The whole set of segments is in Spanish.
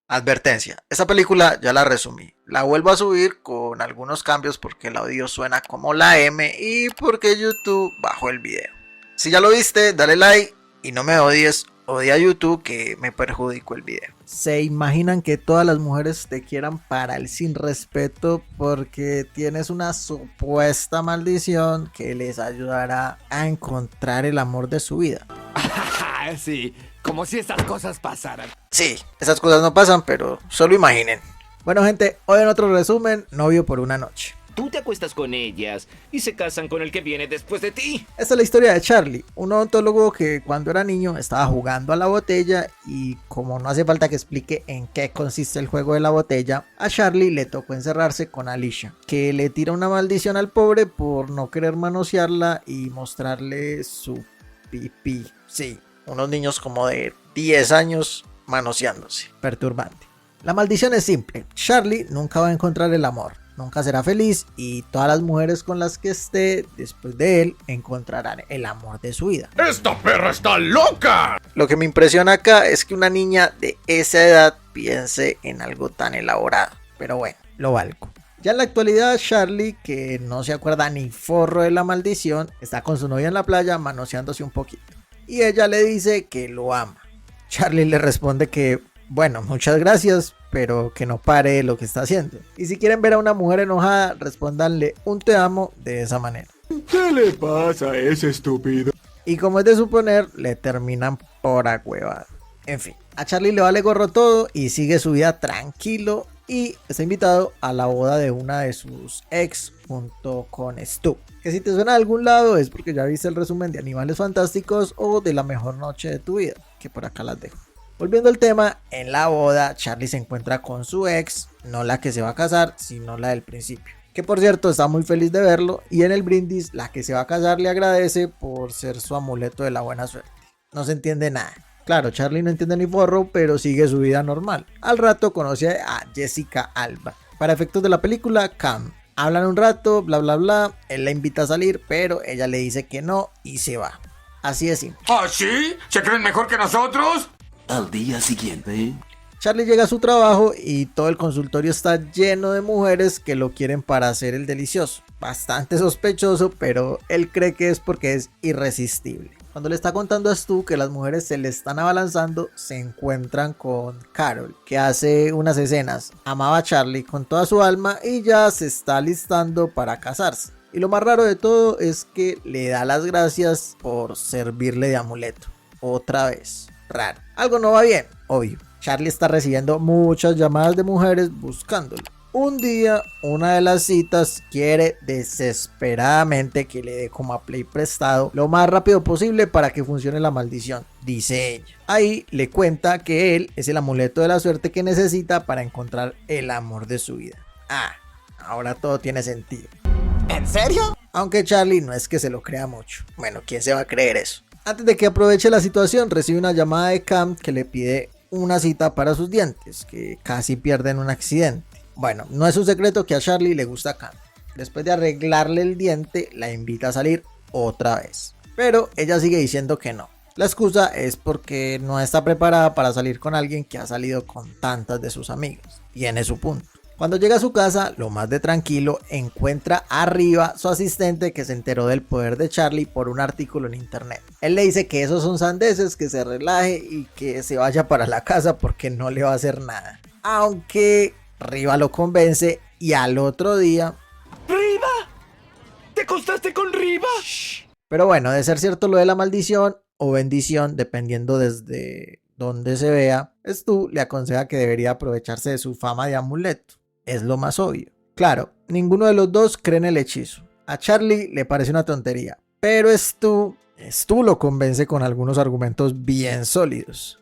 Advertencia, esta película ya la resumí. La vuelvo a subir con algunos cambios porque el audio suena como la M y porque YouTube bajó el video. Si ya lo viste, dale like y no me odies, odia a YouTube que me perjudicó el video. ¿Se imaginan que todas las mujeres te quieran para el sin respeto porque tienes una supuesta maldición que les ayudará a encontrar el amor de su vida? Sí, como si estas cosas pasaran. Sí, esas cosas no pasan, pero solo imaginen. Bueno gente, hoy en otro resumen, novio por una noche. Tú te acuestas con ellas y se casan con el que viene después de ti. Esta es la historia de Charlie, un odontólogo que cuando era niño estaba jugando a la botella y como no hace falta que explique en qué consiste el juego de la botella, a Charlie le tocó encerrarse con Alicia, que le tira una maldición al pobre por no querer manosearla y mostrarle su pipí. Sí, unos niños como de 10 años manoseándose. Perturbante. La maldición es simple. Charlie nunca va a encontrar el amor. Nunca será feliz y todas las mujeres con las que esté después de él encontrarán el amor de su vida. ¡Esta perra está loca! Lo que me impresiona acá es que una niña de esa edad piense en algo tan elaborado. Pero bueno, lo valgo. Ya en la actualidad, Charlie, que no se acuerda ni forro de la maldición, está con su novia en la playa manoseándose un poquito. Y ella le dice que lo ama. Charlie le responde que, bueno, muchas gracias, pero que no pare lo que está haciendo. Y si quieren ver a una mujer enojada, respóndanle un te amo de esa manera. ¿Qué le pasa a ese estúpido? Y como es de suponer, le terminan por agüevado. En fin, a Charlie le vale gorro todo y sigue su vida tranquilo y está invitado a la boda de una de sus ex junto con Stu. Que si te suena de algún lado es porque ya viste el resumen de Animales Fantásticos o de La Mejor Noche de tu Vida, que por acá las dejo. Volviendo al tema, en la boda Charlie se encuentra con su ex, no la que se va a casar, sino la del principio. Que por cierto está muy feliz de verlo y en el brindis la que se va a casar le agradece por ser su amuleto de la buena suerte. No se entiende nada. Claro, Charlie no entiende ni forro, pero sigue su vida normal. Al rato conoce a Jessica Alba. Para efectos de la película, Cam. Hablan un rato, bla bla bla, él la invita a salir, pero ella le dice que no y se va. Así es simple. ¿Ah, sí? ¿Se creen mejor que nosotros? Al día siguiente, Charlie llega a su trabajo y todo el consultorio está lleno de mujeres que lo quieren para hacer el delicioso. Bastante sospechoso, pero él cree que es porque es irresistible. Cuando le está contando a Stu que las mujeres se le están abalanzando, se encuentran con Carol, que hace unas escenas. Amaba a Charlie con toda su alma y ya se está listando para casarse. Y lo más raro de todo es que le da las gracias por servirle de amuleto. Otra vez. Raro. Algo no va bien, obvio. Charlie está recibiendo muchas llamadas de mujeres buscándolo. Un día, una de las citas quiere desesperadamente que le dé como a Play prestado lo más rápido posible para que funcione la maldición, dice ella. Ahí le cuenta que él es el amuleto de la suerte que necesita para encontrar el amor de su vida. Ah, ahora todo tiene sentido. ¿en serio? Aunque Charlie no es que se lo crea mucho. Bueno, ¿quién se va a creer eso? Antes de que aproveche la situación, recibe una llamada de Cam que le pide una cita para sus dientes, que casi pierden un accidente. Bueno, no es un secreto que a Charlie le gusta Cam. Después de arreglarle el diente, la invita a salir otra vez. Pero ella sigue diciendo que no. La excusa es porque no está preparada para salir con alguien que ha salido con tantas de sus amigas. Tiene su punto. Cuando llega a su casa, lo más de tranquilo, encuentra arriba su asistente que se enteró del poder de Charlie por un artículo en internet. Él le dice que esos son sandeces, que se relaje y que se vaya para la casa porque no le va a hacer nada. Aunque Riva lo convence y al otro día... ¿Riva? ¿Te acostaste con Riva? Pero bueno, de ser cierto lo de la maldición o bendición, dependiendo desde donde se vea, Stu le aconseja que debería aprovecharse de su fama de amuleto. Es lo más obvio. Claro, ninguno de los dos cree en el hechizo. A Charlie le parece una tontería, pero Stu lo convence con algunos argumentos bien sólidos.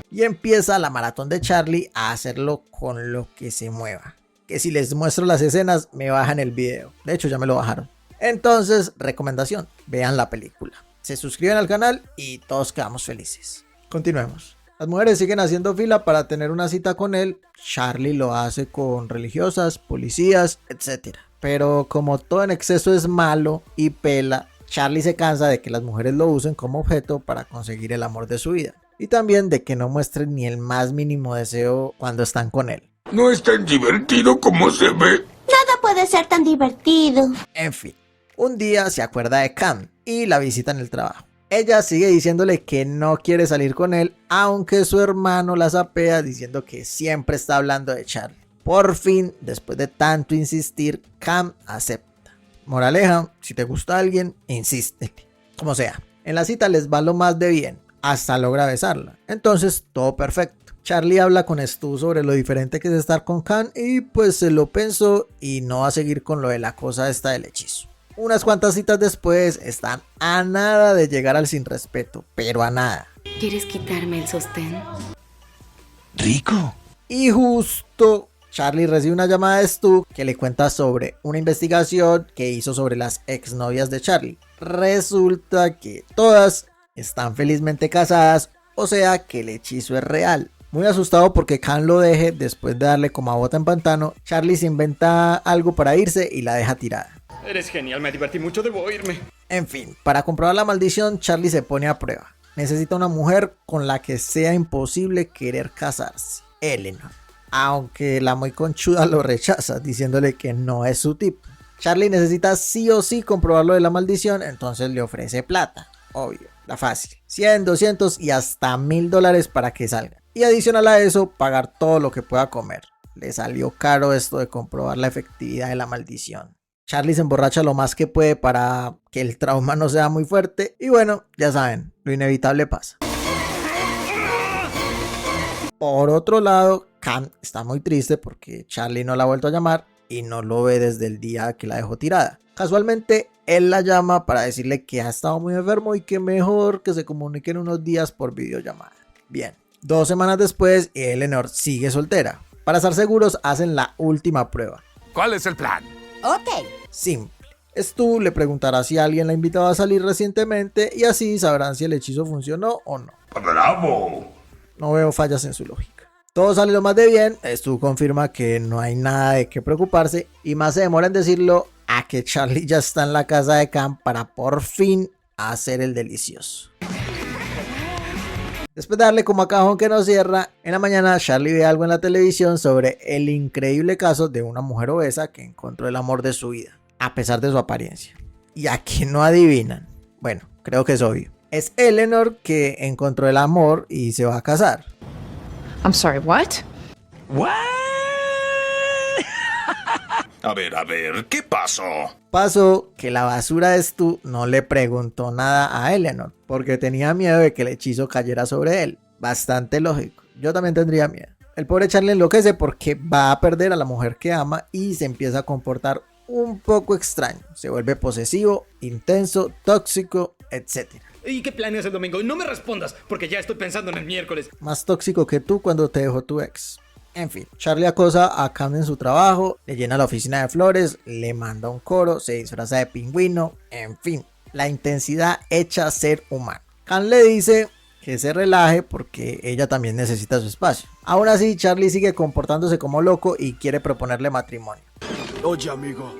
Y empieza la maratón de Charlie a hacerlo con lo que se mueva. Que si les muestro las escenas me bajan el video. De hecho ya me lo bajaron. Entonces, recomendación, vean la película. Se suscriben al canal y todos quedamos felices. Continuemos. Las mujeres siguen haciendo fila para tener una cita con él. Charlie lo hace con religiosas, policías, etc. Pero como todo en exceso es malo y pela, Charlie se cansa de que las mujeres lo usen como objeto para conseguir el amor de su vida. y también de que no muestren ni el más mínimo deseo cuando están con él. No es tan divertido como se ve. Nada puede ser tan divertido. En fin, un día se acuerda de Cam y la visita en el trabajo. Ella sigue diciéndole que no quiere salir con él, aunque su hermano la sapea diciendo que siempre está hablando de Charlie. Por fin, después de tanto insistir, Cam acepta. Moraleja, si te gusta alguien, insístele. Como sea, en la cita les va lo más de bien, hasta logra besarla. Entonces, todo perfecto. Charlie habla con Stu sobre lo diferente que es estar con Cam y pues se lo pensó y no va a seguir con lo de la cosa esta del hechizo. Unas cuantas citas después están a nada de llegar al sin respeto, pero a nada. ¿Quieres quitarme el sostén? Rico. Y justo Charlie recibe una llamada de Stu que le cuenta sobre una investigación que hizo sobre las exnovias de Charlie. Resulta que todas están felizmente casadas, o sea que el hechizo es real. Muy asustado porque Cam lo deje después de darle como a bota en pantano, Charlie se inventa algo para irse y la deja tirada. Eres genial, me divertí mucho, debo irme. En fin, para comprobar la maldición, Charlie se pone a prueba. Necesita una mujer con la que sea imposible querer casarse, Eleanor. Aunque la muy conchuda lo rechaza, diciéndole que no es su tipo. Charlie necesita sí o sí comprobar lo de la maldición, entonces le ofrece plata. Obvio, la fácil. 100, 200 y hasta $1000 para que salga. Y adicional a eso, pagar todo lo que pueda comer. Le salió caro esto de comprobar la efectividad de la maldición. Charlie se emborracha lo más que puede para que el trauma no sea muy fuerte. Y bueno, ya saben, lo inevitable pasa. Por otro lado, Cam está muy triste porque Charlie no la ha vuelto a llamar y no lo ve desde el día que la dejó tirada. Casualmente, él la llama para decirle que ha estado muy enfermo y que mejor que se comuniquen unos días por videollamada. Bien, 2 semanas después, Eleanor sigue soltera. Para estar seguros, hacen la última prueba. ¿Cuál es el plan? Ok. Simple. Stu le preguntará si alguien la invitaba a salir recientemente y así sabrán si el hechizo funcionó o no. ¡Bravo! No veo fallas en su lógica. Todo sale lo más de bien. Stu confirma que no hay nada de qué preocuparse y más se demora en decirlo a que Charlie ya está en la casa de Cam para por fin hacer el delicioso. Después de darle como a cajón que no cierra, en la mañana Charlie ve algo en la televisión sobre el increíble caso de una mujer obesa que encontró el amor de su vida, a pesar de su apariencia. ¿Y a quién no adivinan? Bueno, creo que es obvio. Es Eleanor que encontró el amor y se va a casar. I'm sorry, what? A ver, ¿qué pasó? Pasó que la basura de Stu no le preguntó nada a Eleanor porque tenía miedo de que el hechizo cayera sobre él. Bastante lógico. Yo también tendría miedo. El pobre Charlie enloquece porque va a perder a la mujer que ama y se empieza a comportar un poco extraño. Se vuelve posesivo, intenso, tóxico, etc. ¿Y qué planeas el domingo? No me respondas, porque ya estoy pensando en el miércoles. Más tóxico que tú cuando te dejó tu ex. En fin, Charlie acosa a Cam en su trabajo, le llena la oficina de flores, le manda un coro, se disfraza de pingüino, en fin, la intensidad hecha ser humano. Cam le dice que se relaje porque ella también necesita su espacio. Aún así, Charlie sigue comportándose como loco y quiere proponerle matrimonio. Oye, amigo,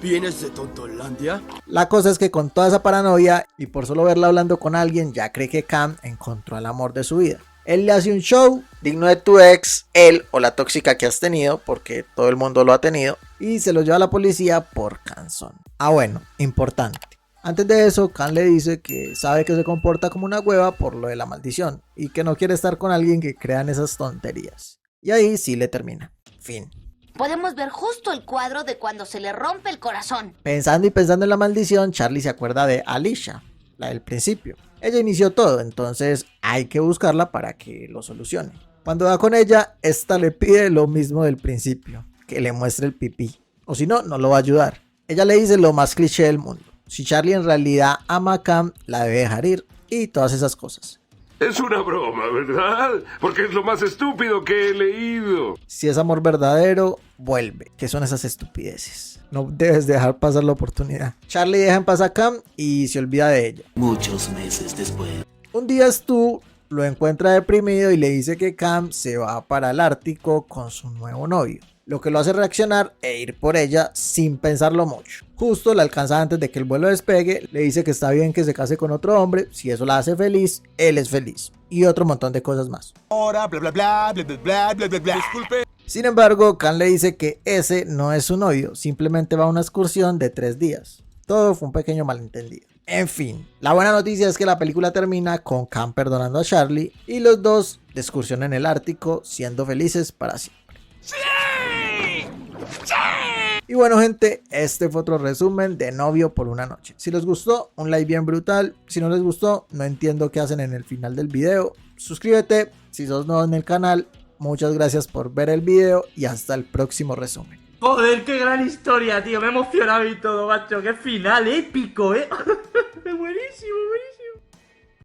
¿vienes de Tontolandia? La cosa es que con toda esa paranoia y por solo verla hablando con alguien, ya cree que Cam encontró el amor de su vida. Él le hace un show digno de tu ex, él o la tóxica que has tenido, porque todo el mundo lo ha tenido, y se lo lleva a la policía por cansón. Ah, bueno, importante. Antes de eso, Cam le dice que sabe que se comporta como una hueva por lo de la maldición y que no quiere estar con alguien que crea en esas tonterías. Y ahí sí le termina. Fin. Podemos ver justo el cuadro de cuando se le rompe el corazón. Pensando y pensando en la maldición, Charlie se acuerda de Alicia, la del principio. Ella inició todo, entonces hay que buscarla para que lo solucione. Cuando va con ella, esta le pide lo mismo del principio, que le muestre el pipí. O si no, no lo va a ayudar. Ella le dice lo más cliché del mundo. Si Charlie en realidad ama a Cam, la debe dejar ir y todas esas cosas. Es una broma, ¿verdad? Porque es lo más estúpido que he leído. Si es amor verdadero, vuelve. ¿Qué son esas estupideces? No debes dejar pasar la oportunidad. Charlie deja en paz a Cam y se olvida de ella. Muchos meses después. Un día Stu lo encuentra deprimido y le dice que Cam se va para el Ártico con su nuevo novio, lo que lo hace reaccionar e ir por ella sin pensarlo mucho. Justo la alcanza antes de que el vuelo despegue, le dice que está bien que se case con otro hombre, si eso la hace feliz, él es feliz. y otro montón de cosas más. Ahora, bla bla bla, bla bla bla, bla bla bla. Disculpe. Sin embargo, Khan le dice que ese no es su novio, simplemente va a una excursión de 3 días. Todo fue un pequeño malentendido. En fin, la buena noticia es que la película termina con Khan perdonando a Charlie y los dos de excursión en el Ártico siendo felices para siempre. ¡Sí! ¡Sí! Y bueno gente, este fue otro resumen de Novio por una noche. Si les gustó, un like bien brutal. Si no les gustó, no entiendo qué hacen en el final del video. Suscríbete si sos nuevo en el canal. Muchas gracias por ver el video y hasta el próximo resumen. Joder, qué gran historia, tío. Me he emocionado y todo, macho. Qué final épico, ¿eh? Buenísimo,